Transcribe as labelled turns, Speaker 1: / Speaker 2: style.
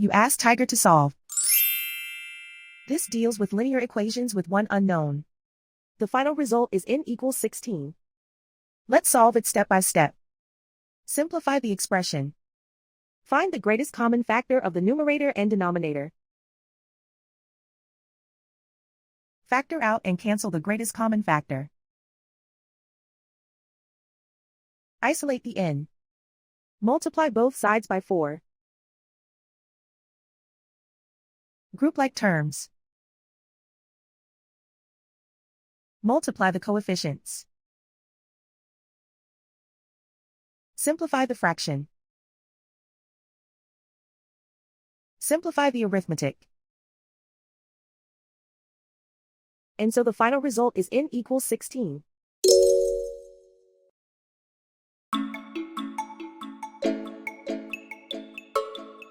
Speaker 1: You ask Tiger to solve. This deals with linear equations with one unknown. The final result is n equals 16. Let's solve it step by step. Simplify the expression. Find the greatest common factor of the numerator and denominator. Factor out and cancel the greatest common factor. Isolate the n. Multiply both sides by 4. Group like terms. Multiply the coefficients. Simplify the fraction. Simplify the arithmetic. And so the final result is n equals 16.